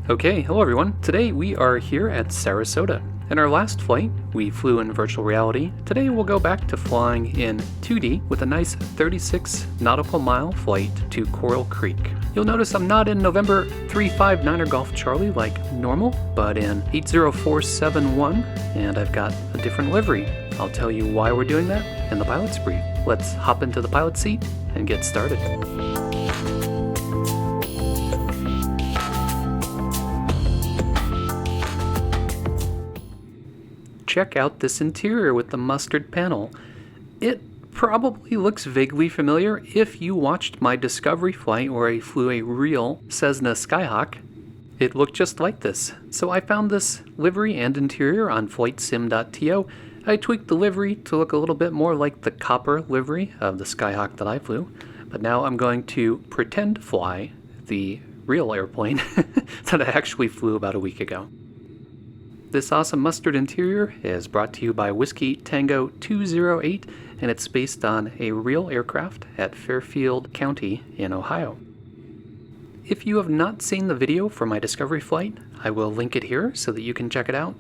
Okay, hello everyone. Today we are here at Sarasota. In our last flight, we flew in virtual reality. Today we'll go back to flying in 2D with a nice 36 nautical mile flight to Coral Creek. You'll notice I'm not in November 359er Golf Charlie like normal, but in 80471, and I've got a different livery. I'll tell you why we're doing that in the pilot's brief. Let's hop into the pilot seat and get started. Check out this interior with the mustard panel. It probably looks vaguely familiar if you watched my discovery flight where I flew a real Cessna Skyhawk. It looked just like this. So I found this livery and interior on flightsim.to. I tweaked the livery to look a little bit more like the copper livery of the Skyhawk that I flew. But now I'm going to pretend fly the real airplane that I actually flew about a week ago. This awesome mustard interior is brought to you by Whiskey Tango 208, and it's based on a real aircraft at Fairfield County in Ohio. If you have not seen the video for my discovery flight, I will link it here so that you can check it out.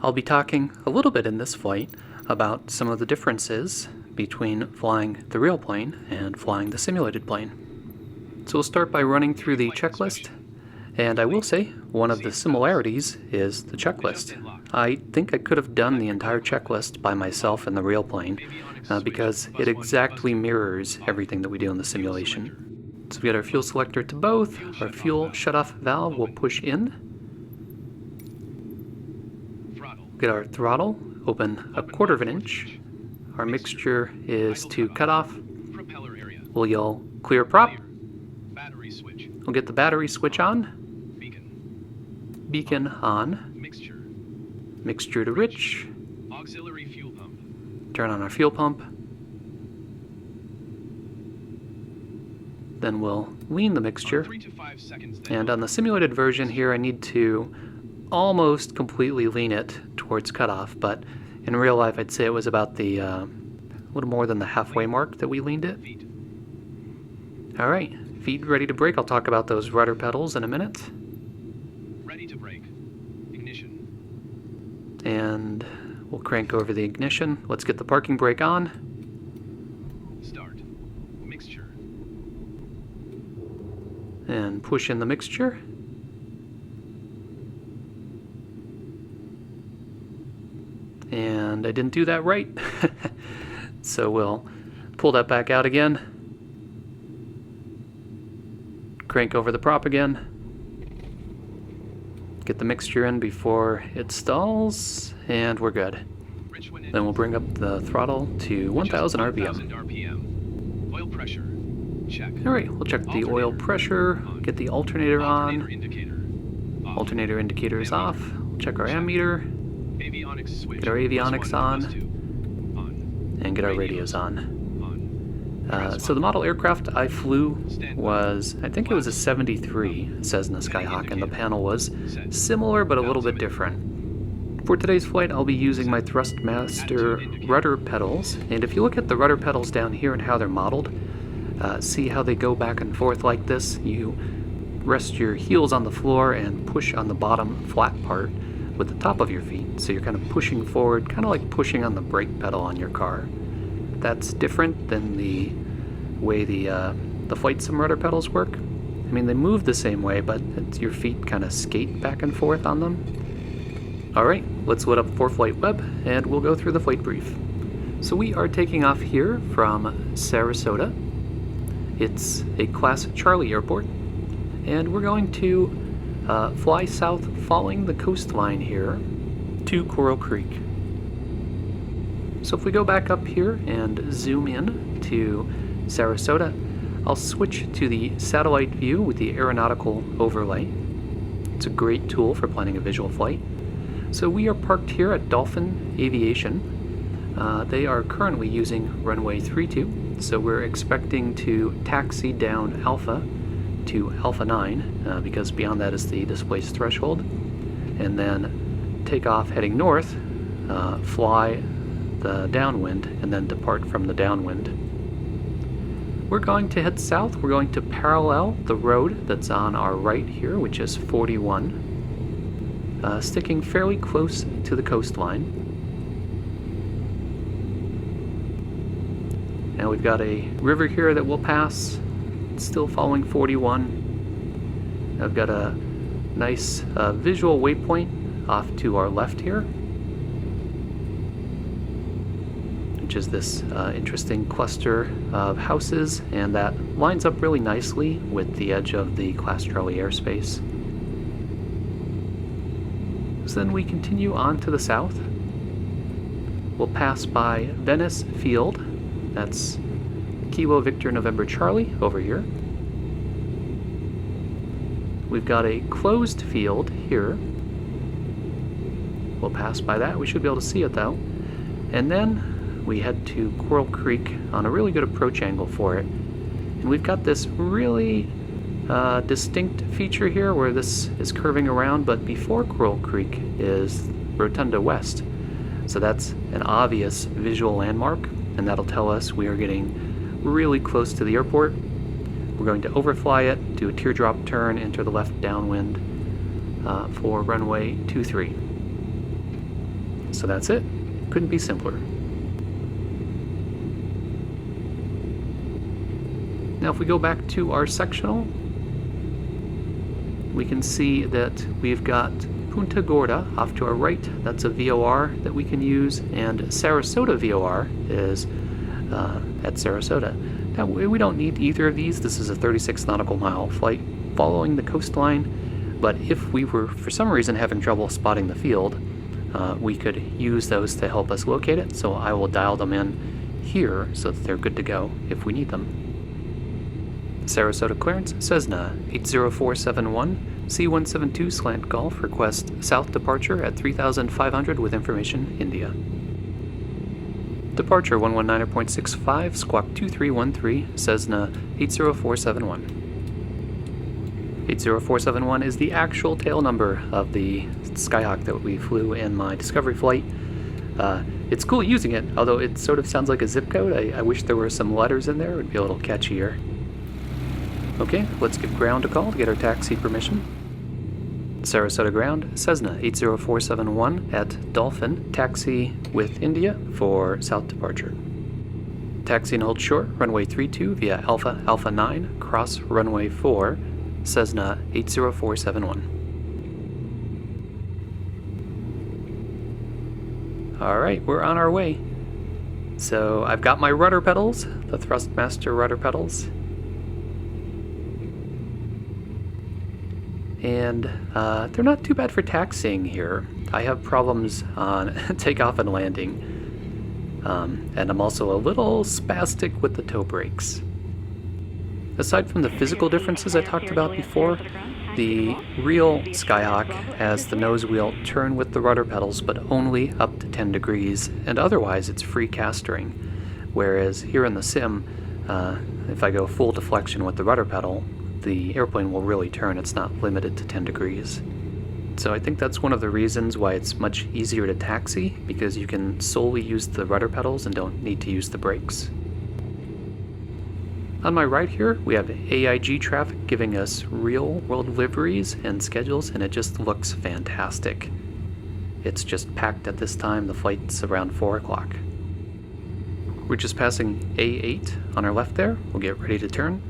I'll be talking a little bit in this flight about some of the differences between flying the real plane and flying the simulated plane. So we'll start by running through the checklist. And I will say, one of the similarities is the checklist. I think I could have done the entire checklist by myself in the real plane because it exactly mirrors everything that we do in the simulation. So we got our fuel selector to both, our fuel shutoff valve will push in. Get our throttle, open a 1/4 of an inch. Our mixture is to cutoff. We'll yell clear prop. We'll get the battery switch on. Beacon on. Mixture to rich. Auxiliary fuel pump. Turn on our fuel pump. Then we'll lean the mixture. 3 to 5 seconds. And on the simulated version here, I need to almost completely lean it towards cutoff, but in real life, I'd say it was about the little more than the halfway mark that we leaned it. All right, feet ready to brake. I'll talk about those rudder pedals in a minute. Ready to brake. Ignition. And we'll crank over the ignition. Let's get the parking brake on. Start. Mixture. And push in the mixture. And I didn't do that right. So we'll pull that back out again. Crank over the prop again. Get the mixture in before it stalls, and we're good. Then we'll bring up the throttle to 1000 RPM. Oil pressure. Check. Alright, we'll check the oil pressure, get the alternator on. Alternator indicator is off. We'll check our ammeter. Get our avionics on. And get our radios on. So the model aircraft I flew was, I think it was a 73 Cessna Skyhawk, and the panel was similar but a little bit different. For today's flight, I'll be using my Thrustmaster rudder pedals, and if you look at the rudder pedals down here and how they're modeled, see how they go back and forth like this? You rest your heels on the floor and push on the bottom flat part with the top of your feet, so you're kind of pushing forward, kind of like pushing on the brake pedal on your car. That's different than the way the flight sim rudder pedals work. I mean, they move the same way, but your feet kind of skate back and forth on them. Alright, let's load up ForeFlight Web, and we'll go through the flight brief. So we are taking off here from Sarasota. It's a Class Charlie airport, and we're going to fly south following the coastline here to Coral Creek. So if we go back up here and zoom in to Sarasota, I'll switch to the satellite view with the aeronautical overlay. It's a great tool for planning a visual flight. So we are parked here at Dolphin Aviation. They are currently using runway 32, so we're expecting to taxi down Alpha to Alpha 9, because beyond that is the displaced threshold, and then take off heading north, fly the downwind, and then depart from the downwind. We're going to head south. We're going to parallel the road that's on our right here, which is 41. sticking fairly close to the coastline. Now we've got a river here that we'll pass, still following 41. I've got a nice visual waypoint off to our left here, which is this interesting cluster of houses, and that lines up really nicely with the edge of the Class Charlie airspace. So then we continue on to the south. We'll pass by Venice Field. That's Kilo Victor November Charlie over here. We've got a closed field here. We'll pass by that. We should be able to see it though. And then we head to Coral Creek on a really good approach angle for it. And we've got this really distinct feature here where this is curving around, but before Coral Creek is Rotonda West. So that's an obvious visual landmark, and that'll tell us we are getting really close to the airport. We're going to overfly it, do a teardrop turn, enter the left downwind for runway 23. So that's it. Couldn't be simpler. Now if we go back to our sectional, we can see that we've got Punta Gorda off to our right. That's a VOR that we can use, and Sarasota VOR is at Sarasota. Now we don't need either of these. This is a 36 nautical mile flight following the coastline, but if we were for some reason having trouble spotting the field, we could use those to help us locate it. So I will dial them in here so that they're good to go if we need them. Sarasota clearance, Cessna 80471, C172 slant Golf, request south departure at 3,500 with information, India. Departure 119.65, squawk 2313, Cessna 80471. 80471 is the actual tail number of the Skyhawk that we flew in my Discovery flight. It's cool using it, although it sort of sounds like a zip code. I wish there were some letters in there. It would be a little catchier. Okay, let's give ground a call to get our taxi permission. Sarasota ground, Cessna 80471 at Dolphin, taxi with India for south departure. Taxi and hold short, runway 32 via Alpha Alpha 9, cross runway 4, Cessna 80471. Alright, we're on our way. So I've got my rudder pedals, the Thrustmaster rudder pedals. And they're not too bad for taxiing here. I have problems on takeoff and landing. And I'm also a little spastic with the toe brakes. Aside from the physical differences I talked about before, the real Skyhawk has the nose wheel turn with the rudder pedals, but only up to 10 degrees, and otherwise it's free castering. Whereas here in the sim, if I go full deflection with the rudder pedal, the airplane will really turn. It's not limited to 10 degrees. So I think that's one of the reasons why it's much easier to taxi, because you can solely use the rudder pedals and don't need to use the brakes. On my right here, we have AIG traffic giving us real-world liveries and schedules, and it just looks fantastic. It's just packed at this time. The flight's around 4 o'clock. We're just passing A8 on our left there. We'll get ready to turn.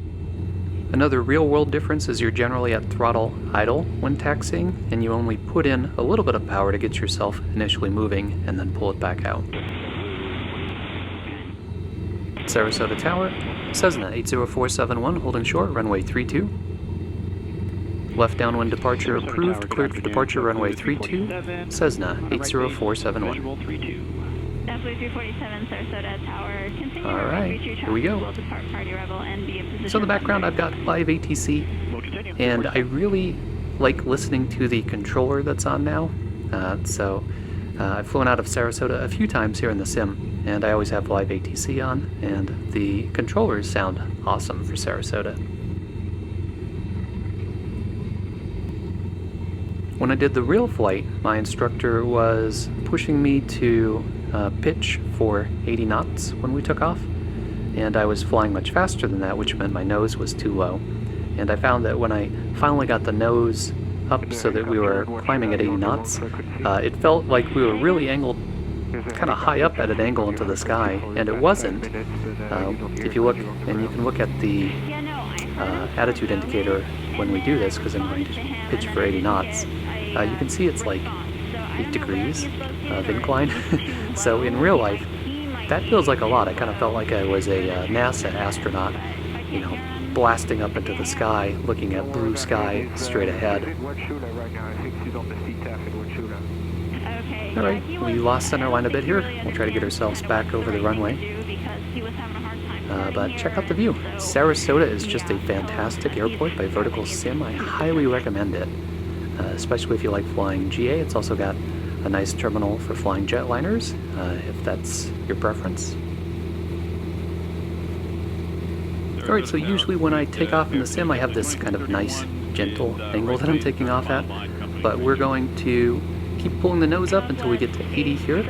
Another real-world difference is you're generally at throttle idle when taxiing, and you only put in a little bit of power to get yourself initially moving and then pull it back out. Sarasota Tower, Cessna 80471 holding short, runway 32. Left downwind departure approved, cleared for departure runway 32, Cessna 80471. Sarasota Tower, continue. Alright, here we go. So in the background I've got live ATC, and I really like listening to the controller that's on now. I've flown out of Sarasota a few times here in the sim, and I always have live ATC on, and the controllers sound awesome for Sarasota. When I did the real flight, my instructor was pushing me to pitch for 80 knots when we took off, and I was flying much faster than that, which meant my nose was too low. And I found that when I finally got the nose up so that we were climbing at 80 knots, it felt like we were really angled kind of high up at an angle into the sky, and it wasn't. If you look, and you can look at the attitude indicator when we do this, because I'm going to pitch for 80 knots, you can see it's like 8 degrees of incline. So in real life, that feels like a lot. I kind of felt like I was a NASA astronaut, you know, blasting up into the sky, looking at blue sky straight ahead. Alright, we lost center line a bit here. We'll try to get ourselves back over the runway. But check out the view. Sarasota is just a fantastic airport by VerticalSim. I highly recommend it, especially if you like flying GA. It's also got a nice terminal for flying jetliners, if that's your preference. Alright, so usually when I take off in the sim, I have this kind of nice, gentle angle that I'm taking off at, but we're going to keep pulling the nose up until we get to 80 here.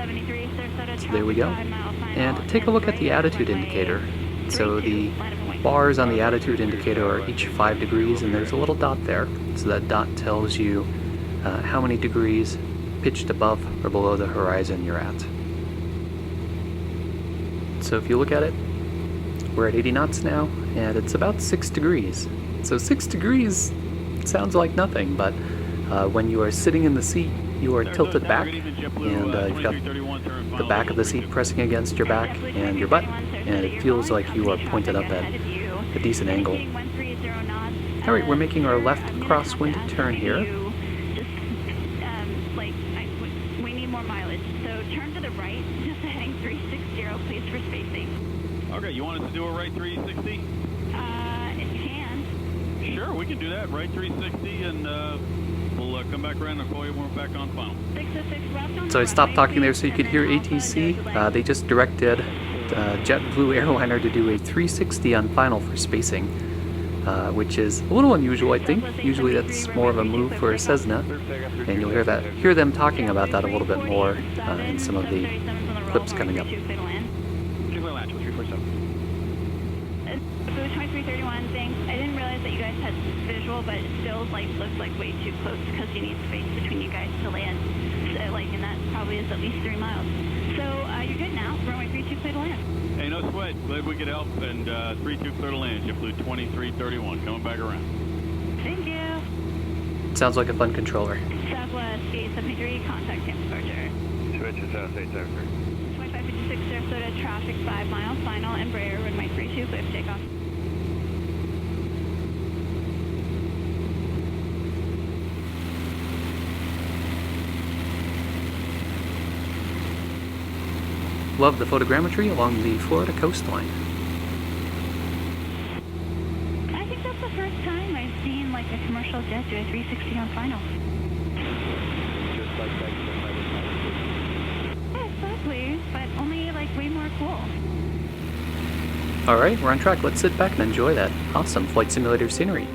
So there we go. And take a look at the attitude indicator. So the bars on the attitude indicator are each 5 degrees, and there's a little dot there. So that dot tells you how many degrees pitched above or below the horizon you're at. So if you look at it, we're at 80 knots now, and it's about 6 degrees. So 6 degrees sounds like nothing, but when you are sitting in the seat, you are tilted back, and you've got the back of the seat pressing against your back and your butt, and it feels like you are pointed up at a decent angle. Alright, we're making our left crosswind turn here. We need more mileage, so turn to the right, just heading 360, please, for spacing. Okay, you want us to do a right 360? It can. Sure, we can do that, right 360, and we'll come back around and call you when we're back on final. 606 So I stopped talking there so you could hear ATC. They just directed JetBlue airliner to do a 360 on final for spacing, which is a little unusual, I think. Usually that's more of a move for a Cessna, and you'll hear them talking about that a little bit more in some of the clips coming up. 2331, thanks. I didn't realize that you guys had visual, but it still looks like way too close because you need space between you guys to land. So and that probably is at least 3 miles. So you're good now. Runway 32, clear to land. Hey, no sweat. Glad we could help. And 32 clear to land. You flew 2331. Coming back around. Thank you. Sounds like a fun controller. Southwest 873, contact Tampa departure. Switch to South 873. 2556 Sarasota, traffic 5 miles, final, Embraer, runway 32, clear for takeoff. Love the photogrammetry along the Florida coastline. I think that's the first time I've seen like a commercial jet do a 360 on final. Just like that. Yeah, exactly, but only like way more cool. Alright, we're on track. Let's sit back and enjoy that awesome flight simulator scenery.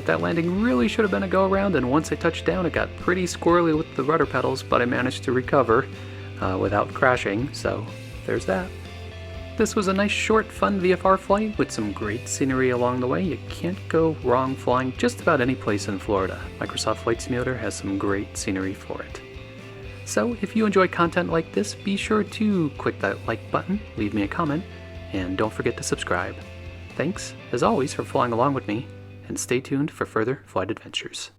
That landing really should have been a go-around, and once I touched down it got pretty squirrely with the rudder pedals, but I managed to recover without crashing, so there's that. This was a nice short fun VFR flight with some great scenery along the way. You can't go wrong flying just about any place in Florida. Microsoft Flight Simulator has some great scenery for it. So if you enjoy content like this, be sure to click that like button, leave me a comment, and don't forget to subscribe. Thanks, as always, for flying along with me, and stay tuned for further flight adventures.